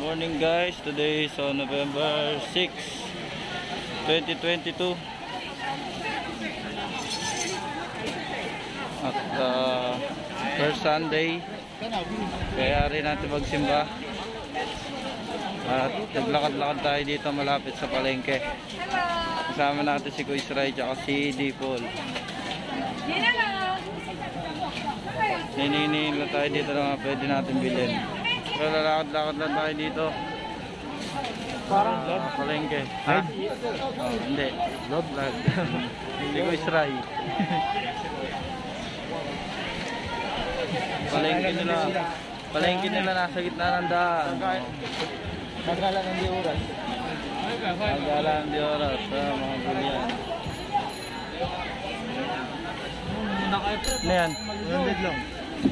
Morning guys, today is November 6, 2022 at first Sunday, kaya rin natin magsimba at naglakad-lakad tayo dito malapit sa palengke. Kasama natin si Kuya Ray at si D-Paul. Nininihin lang tayo dito na pwede natin bilhin. Pero lalakad-lakad lang tayo dito. Parang palengke. Ha? Oh, hindi. Vlog. Hindi ko isray. Palengke nila nasa gitna ng daan. Nagala ng di oras. Nagala ng di oras. Mga bulian. Ano yan? 100 lang.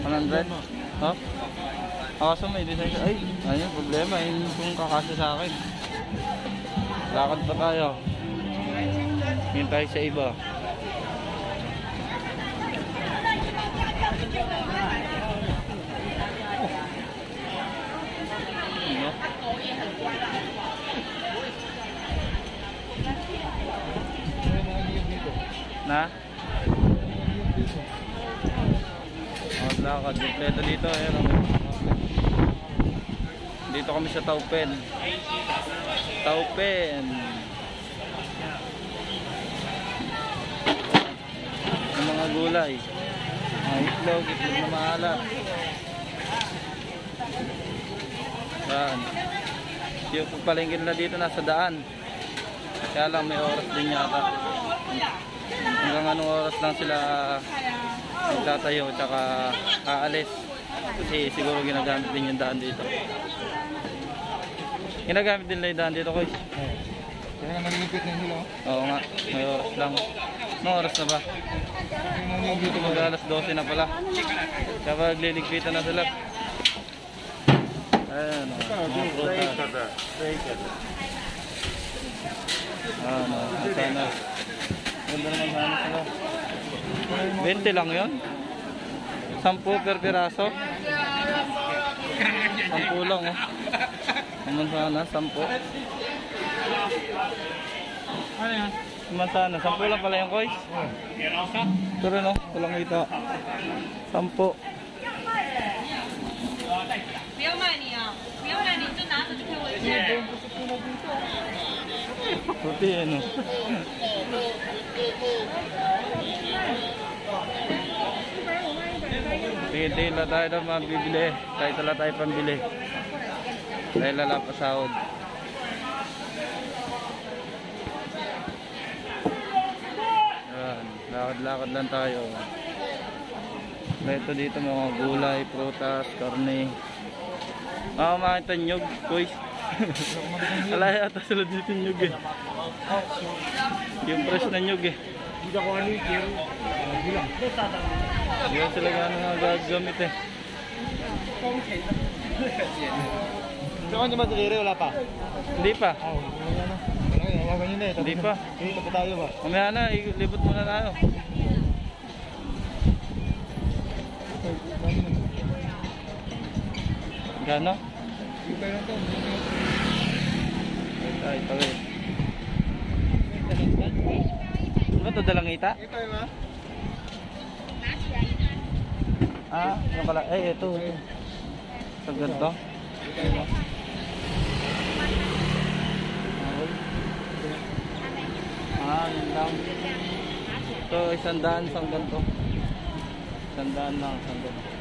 100? Ha? Kaso may design siya. Ay, ayun, problema. Yun kung kakasya sa akin. Lakad pa tayo. Yun tayo sa iba. Ano? Na? Lakad dito dito dito kami sa Taupen yung mga gulay, mga itlog na maalat yan. Yung palengke nila dito nasa daan, kaya lang may oras din yata. Hanggang anong oras lang sila magtatayo tsaka aalis, kasi siguro ginagamit din yung daan dito. Ginagamit din lang yung daan dito, Koy. Kaya nga nalilipit na sila. Oo nga, may oras lang. Anong oras na ba? Mag alas 12 na pala. Kaya magliligpitan na sila. Ayan o, mga prutas. Ano, sana. Ganda naman sana sila. 20 lang yun? 10 per piraso? 10 lang oh. Naman sana, 10. Ano yan? Naman sana, 10 lang pala yung Koy. Pero no, walang kita. 10. Puti ano. Tingin-tingin lang tayo na mabibili. Kahit wala tayo pambili. Dahil lala pa sahod. Ayan, lakad-lakad lang tayo. Ito dito mga gulay, prutas, karne. Makita nyug, Koy. Alaya ata sila dito nyug eh. Yung fresh na nyug eh. Hindi ako ano yung kero. Bilang. Hindi ko sila gano'n nga gagamit eh. So kung ba ito wala pa? Hindi pa. Wala na. Wala na, hawakan nyo na eh. Hindi pa. Dito pa tayo ba? Mamaya na, ilibot muna tayo. Gano? Yung tayo lang to. Ay, tawid. Ano ito, dalangita? Ito yun ha? Ah, yung pala. Eh, ito. Sa ganito. Ah, yun lang. Ito, 100 isang ganito. 100 lang, isang ganito.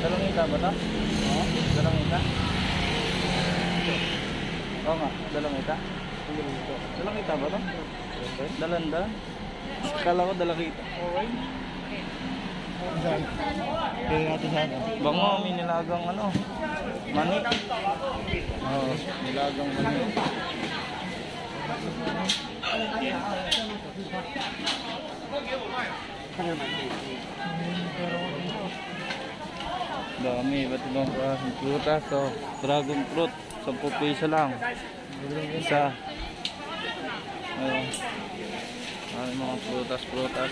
Dalangita ba ito? Oo, dalangita. Oo nga, dalangita. Dalangita ba ito? Dalanda. Kala ko dalangita. Okay. Pili natin sa ano? Bango, may nilagang ano. Mani. Oo, nilagang mani. Dami, iba't ibang klaseng prutas. So, dragon fruit, 10 piso lang. Isa. Ayun. Ay, mga prutas.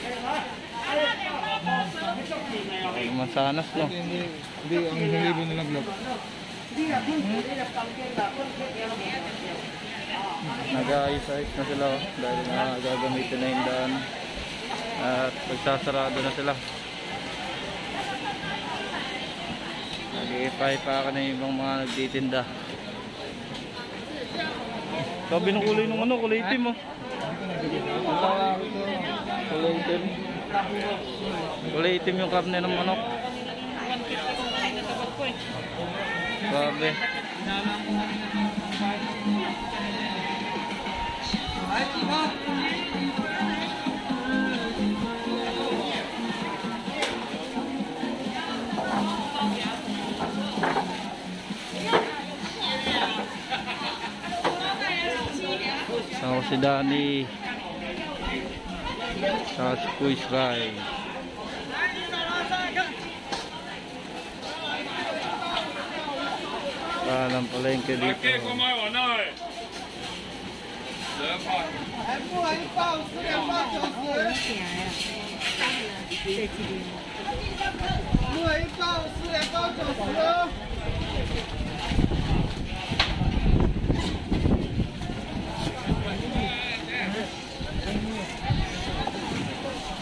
Ay, masanas no. Hindi, ang libo na nag-vlog. Nag-ayos-ayos na sila dahil na gagamitin na yung daan at pagsasarado na sila. Nag-iipa-ipa ka na yung ibang mga nagtitinda. Sabi ng kulay ng ano, kulay itim oh. Kulay itim. Kulay itim yung karne ng manok. Grabe. Sama si Dani sa squeeze ride. Alam palengke dito.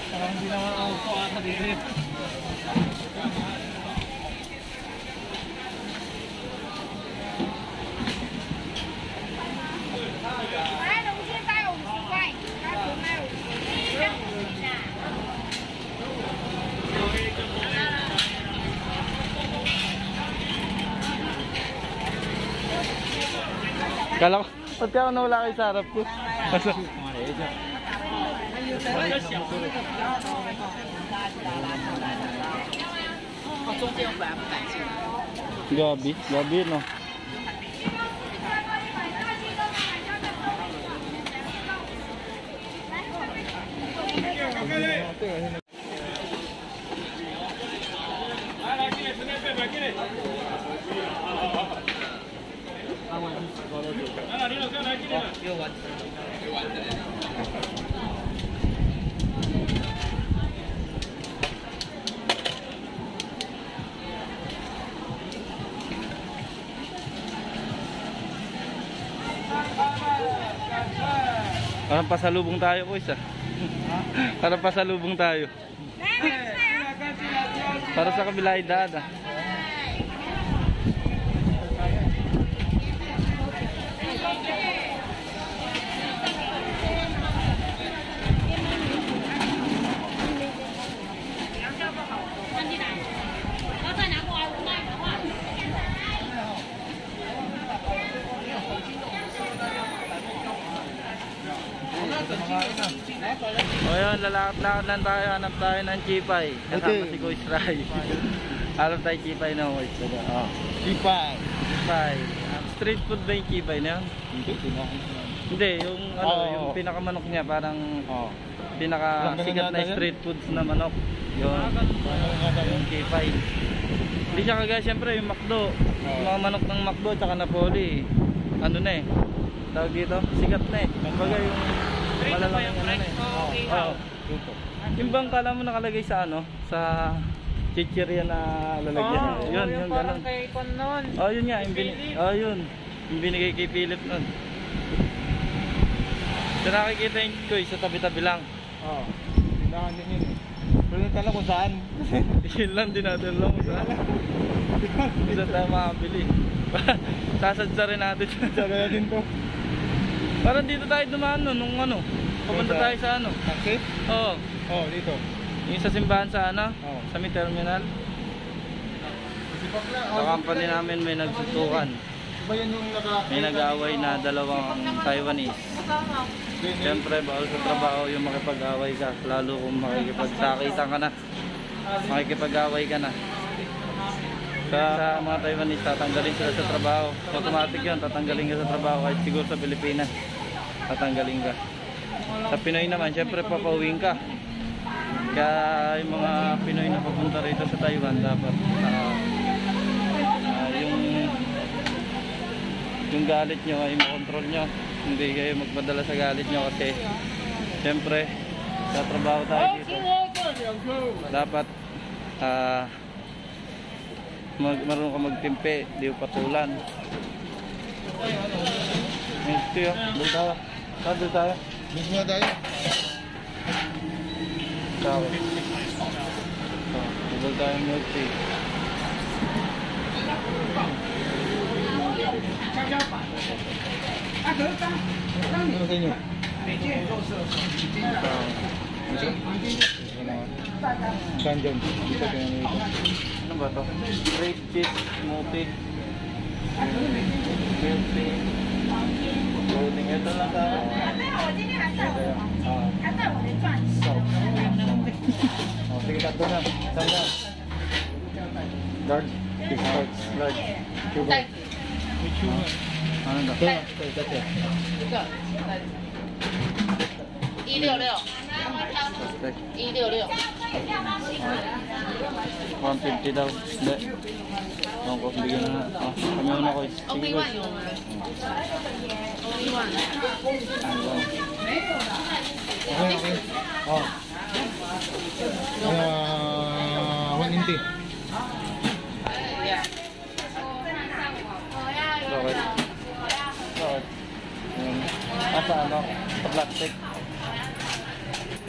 Parang hindi naman ako sa dito. Kala ko, ba't ka nawala kayo sa harap ko? Gabi, gabi no. Parang pasalubong tayo boys ah. Parang pasalubong tayo. Para sa kabila ay daan ah. O yun, lalakad-lakad lang tayo, hanap tayo ng chipay. Kasama si Kuis Rai. Hanap tayo chipay na Kuis. Chipay. Chipay. Street food ba yung chipay na yun? Hindi, yung ano, yung pinakamanok niya, parang pinakasikat na street foods na manok. Yung chipay. Hindi siya kagaya siyempre yung McDo. Yung mga manok ng McDo tsaka Napoli. Ano na eh. Tawag dito, sikat na eh. Kumbaga yung malalaking ano na eh. Oo. Yung bang kala mo nakalagay sa ano? Sa chichirya na lalagyan. Yun, yung gano'n. Oh, yun nga. Yun. Yung binigay kay Philip nun. So nakikita yung Kuy sa tabi-tabi lang. Oo. Tindahan din yun eh. Pero hindi alam kung saan. Yun lang, dinadala lang kung saan. Kung saan tayo makabili. Sasadsa rin natin. Sabi natin to. Parang dito tayo dumaan no, nung ano. Pupunta tayo sa ano. Taxi? Oo. Oo, dito. Yung sa simbahan sa ano? Oo. Sa may terminal. Sa company namin may nagsutukan. Ba yan yung May nag-away na dalawang Taiwanese. Siyempre bawal sa trabaho yung makipag-away ka. Lalo kung makikipagsakitan ka na. Makikipag-away ka na. Sa mga Taiwanese, tatanggalin sila sa trabaho. Automatic yun, tatanggalin ka sa trabaho. Kahit siguro sa Pilipinas, tatanggalin ka. Sa Pinoy naman, syempre papauwiin ka. Kaya yung mga Pinoy na papunta rito sa Taiwan, dapat yung galit nyo ay makontrol nyo. Hindi kayo magpadala sa galit nyo kasi syempre sa trabaho tayo dito. Dapat marunong ka magtimpe, di mo patulan. Milk tea, doon tayo. Doon tayo. Gusto na tayo. Doon tayo milk tea. Ano sa inyo? Saan dyan? Dito kayo na ito. Ano ba to? Grape cheese smoothie. Milk tea. Loading. Ito lang tayo. Oh, sige, tatlo na. Saan na? Large. Big large. Large. Sugar. With sugar. Ano ba? Ito. 166，166， 150 daw. Hindi. Ewan ko, bigyan na. Oh, kami una ko. Only one yung Only one. Okay. Oh. 190. Yeah. Bakit? Bakit? Sa ano? Sa plastic.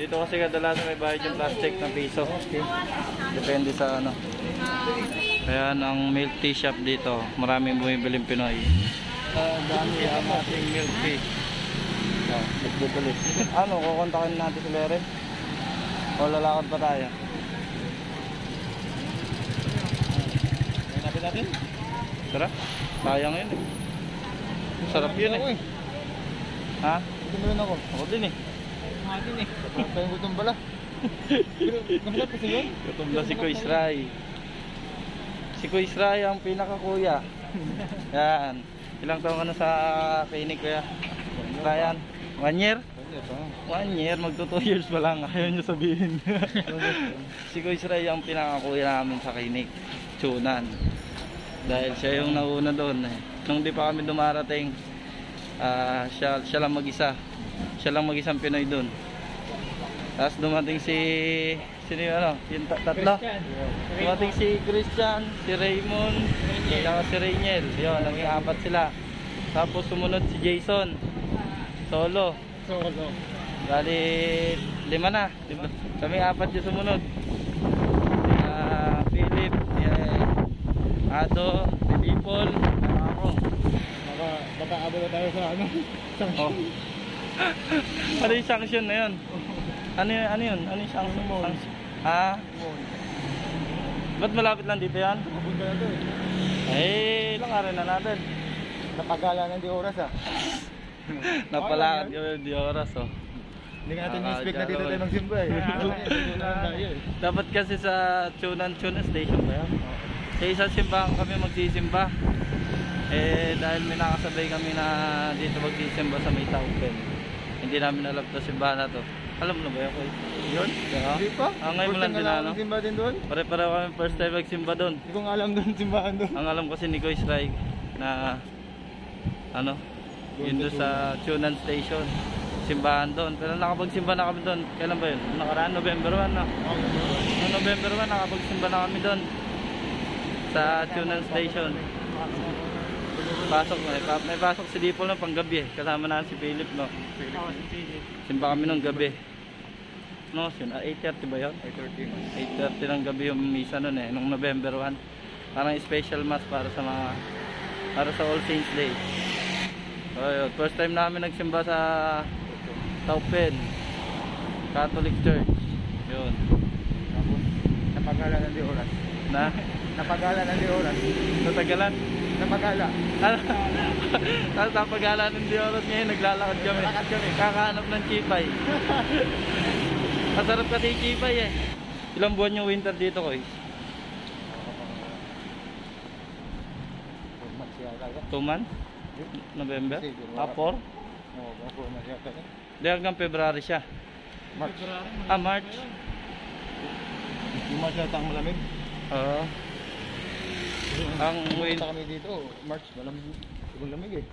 Dito kasi kadalasan may bayad yung plastic na piso. Depende sa ano. Kaya ang milk tea shop dito, maraming bumibiling Pinoy. Dami ang ating milk tea. Nagbutulis. Ano, kukontakin natin si Leren? O lalakad pa tayo? Hanapin natin? Tara, sayang yun eh. Sarap yun eh. Ha? Ito mo rin ako. Ako din eh. Natin eh. Kayong gutom pala. Pero namulat kasi yun. Gutom na si Kuya Isray. Si Kuya Isray ang pinakakuya. Yan. Ilang taon ka na sa clinic kuya? Ryan? 1 year? 1 year, magto 2 years pa lang. Ayaw nyo sabihin. Si Kuya Isray ang pinakakuya namin sa clinic. Tunan. Dahil siya yung nauna doon eh. Nung di pa kami dumarating, siya lang mag-isa. Siya lang mag-isang Pinoy doon. Tapos dumating si sino yung ano? Yung tatlo. Dumating si Christian, si Raymond, saka si Rainiel. Yun, naging 4 sila. Tapos sumunod si Jason. Solo. Bali 5 na. Kami 4 yung sumunod. Si Philip, si Ado, si Dipol, ako. Baka abot na tayo sa ano? Oh. Ano yung sanction na yun? Ano yun? Ano yung sanction mo? Ha? Ba't malapit lang dito yan? Pupunta na to eh. Eh, ilang araw na natin. Napagala ng di oras ah. Napalakad kami di oras oh. Hindi ka natin expect na dito tayo magsimba eh. Dapat kasi sa Tunan Station ba yan? Sa isang simbahan kami magsisimba. Eh dahil may nakasabay kami na dito magsisimba sa may Taupen. Hindi namin alam to simbahan na to. Alam mo na ba yan ko? Yun? Hindi pa? Ngayon mo lang din ano? Simba din doon? Pare-pareho kami first time magsimba doon. Hindi ko nga alam doon simbahan doon. Ang alam kasi ni Kuya Isray na ano, yun doon sa Tunan Station. Simbahan doon. Pero nakapagsimba na kami doon. Kailan ba yun? Nakaraan, November 1 na. Noong November 1, nakapagsimba na kami doon. Sa Tunan Station. Pasok mo eh. May pasok si Dipol ng panggabi eh. Kasama na si Philip no. Simba kami nung gabi. No, 8:30 ba yun? 8:30 ng gabi yung misa nun eh. Nung November 1. Parang special mass para sa All Saints Day. So, yun. First time namin nagsimba sa Taupen Catholic Church. Yun. Tapos, napagala ng di oras. Na? Napagala ng di oras. Natagalan? Napagala. Tapos napagala ng di oras ngayon, naglalakad kami. Kakahanap ng chipay. Masarap kasi yung chipay eh. Ilang buwan yung winter dito ko eh? 2 months? November? 4? Oo, 4 months yata. Di hanggang February siya. March. March. Yung March yata ang malamig. Oo. Ang Pumunta kami dito, March, malamig. Ibang lamig eh.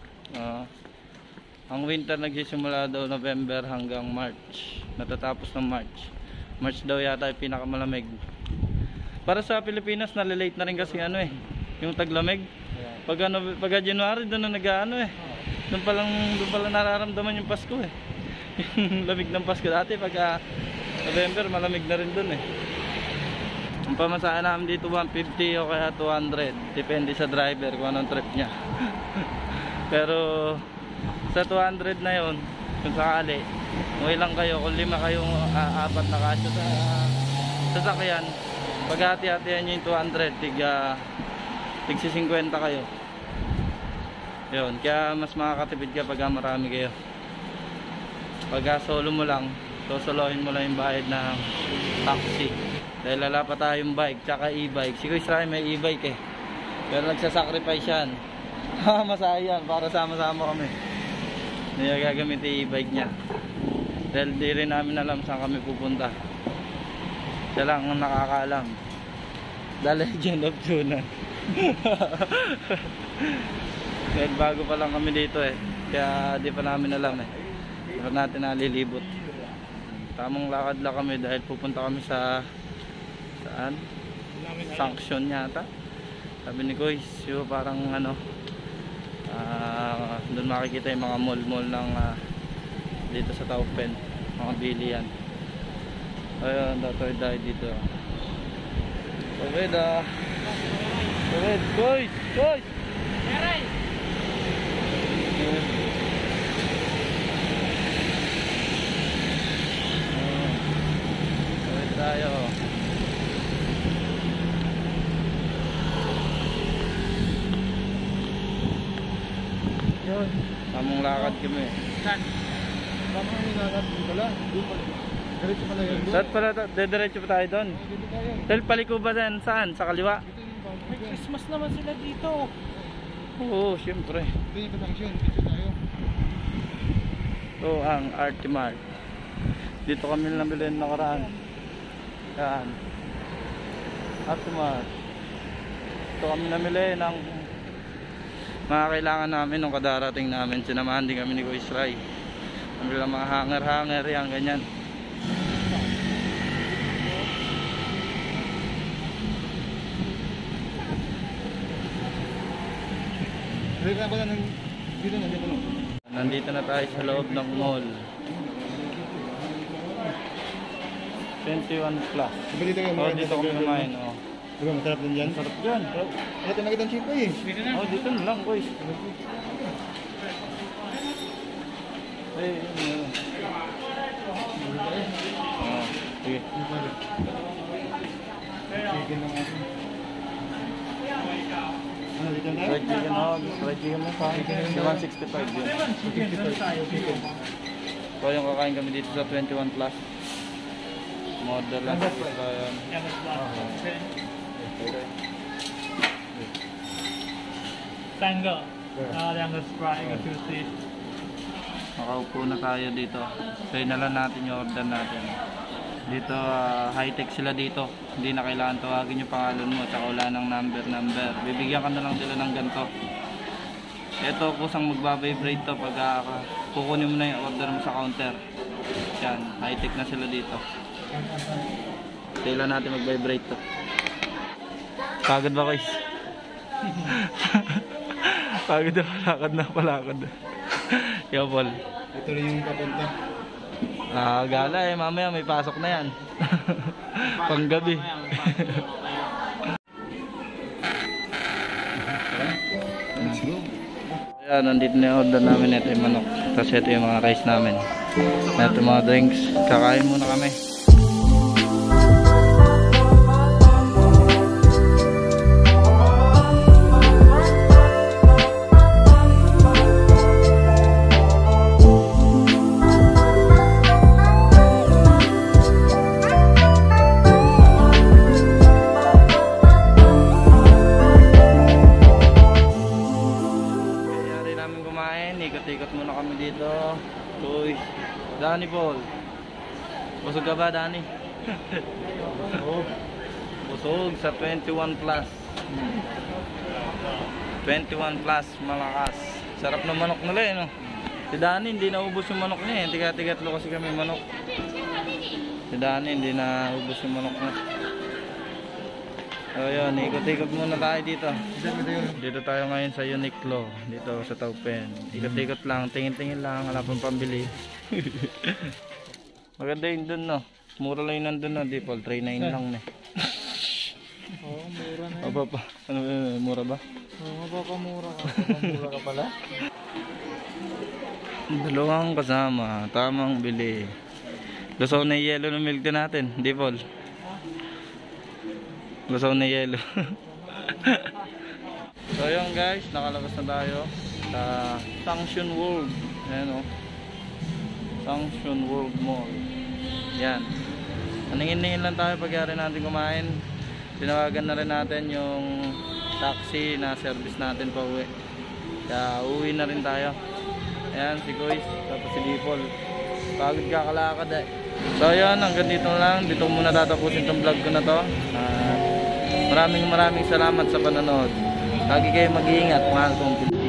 Ang winter nagsisimula daw November hanggang March. Natatapos ng March. March daw yata yung pinakamalamig. Para sa Pilipinas, nalilate na rin kasi ano eh, yung taglamig. Pag January, doon na nag-ano eh. Doon pa lang nararamdaman yung Pasko eh. Yung lamig ng Pasko dati, pag November, malamig na rin doon eh. Ang pamasahe namin dito 150 o kaya 200, depende sa driver kung anong trip niya. Pero sa 200 na yon, kung sakali, kung ilang kayo, kung 5 kayong apat na kasyo sa sasakyan, paghati-hatihan nyo yung 200, tig 50 kayo. Yun, kaya mas makakatipid ka pag marami kayo. Pag solo mo lang, sosolohin mo lang yung bayad ng taxi. Dahil lala pa tayong bike, tsaka e-bike. Si Kuya Israel may e-bike eh. Pero nagsasacrifice yan. Masaya yan, para sama-sama kami. Hindi gagamit yung e-bike niya. Dahil di rin namin alam saan kami pupunta. Siya lang ang nakakaalam. The Legend of Tunan. Dahil bago pa lang kami dito eh. Kaya di pa namin alam eh. Di pa natin nalilibot. Tamang lakad lang kami dahil pupunta kami sa saan? Sanction yata. Sabi ni Koy, parang ano, doon makikita yung mga mall ng dito sa Taupen, mga bilian. Ayun, datoy dahil dito. Tawid Koy! Meron! Tawid tayo. Yun, tamang lakad kami. Saan? Tama kami lakad dito pala. Diretso pala yun. Saan pala? Diretso pa tayo doon. Dito tayo. Dahil paliko ba dyan? Saan? Sa kaliwa? Dito yung bangko. May Christmas naman sila dito. Oo, syempre. Dito yung connection. Dito tayo. Ito ang Artimart. Dito kami nabili ng nakaraan. Yan. Artimart. Ito kami namili ng mga kailangan namin nung kadarating namin. Sinamahan din kami ni Kuya Israel. Namili ng mga hanger, yan, ganyan. Dito na pala ng... Dito na. Nandito na tayo sa loob ng mall. 21 plus. Diba dito kayo? Oh, dito kami kumain. Oh. Diba masarap din dyan? Sarap dyan. Ito nakita ang chico eh. Oh, dito na lang, boys. Hey, yun. Oh, sige. Chicken lang ako. Ano dito na? Fried chicken, oh. Fried chicken mo pa. 165 yun. 65. So, yung kakain kami dito sa 21 plus. Model lang. Yun. Tango. 两个 Sprite, 一个 Tuesday. Makaupo na tayo dito. Kaya na lang natin yung order natin. Dito, high-tech sila dito. Hindi na kailangan tawagin yung pangalan mo. Tsaka wala ng number. Bibigyan ka na lang sila ng ganito. Ito, kusang magbabibrate to pag kukunin mo na yung order mo sa counter. Yan, high-tech na sila dito. Kailan natin mag-vibrate to. Pagod ba, guys? Pagod na palakad. Yo, Paul. Ito rin yung papunta. Gala eh, mamaya may pasok na yan. Panggabi. Let's go. Ayan, nandito na yung order namin. Ito yung manok. Tapos ito yung mga rice namin. Ito yung mga drinks. Kakain muna kami. Ikot-ikot muna kami dito. Uy, Danny Paul. Busog ka ba, Danny? Busog sa 21 plus. 21 plus, malakas. Sarap ng manok nila eh, no? Si Danny hindi naubos yung manok niya eh. Tiga-tigatlo kasi kami manok. Si Danny hindi naubos yung manok niya. So yun, ikot-ikot muna tayo dito. Diyan mo yun. Dito tayo ngayon sa Uniqlo, dito sa Taupen. Ikot-ikot lang, tingin-tingin lang, wala pang pambili. Maganda yun dun, no? Mura lang yun nandun, no? Di, Paul, 3.9 lang, ne. Oo, mura na yun. Aba pa, ano yun, mura ba? Oo, mapakamura ka. Mura ka pala. Dalawang kasama, tamang bili. Lusaw na yelo ng milk tea natin, di, Paul? Lusaw na yelo. So yun guys, nakalabas na tayo sa Sanction World. Ayan o, Sanction World Mall. Yan, maningin-ningin lang tayo pagyari natin kumain. Tinawagan na rin natin yung taxi na service natin pa uwi. Kaya uwi na rin tayo. Ayan, si Goys, tapos si Dipol. Pagod kakalakad eh. So yun, hanggang dito lang. Dito muna tatapusin tong vlog ko na to. Maraming salamat sa panonood. Lagi kayo mag-iingat, mahal kong Pilipino.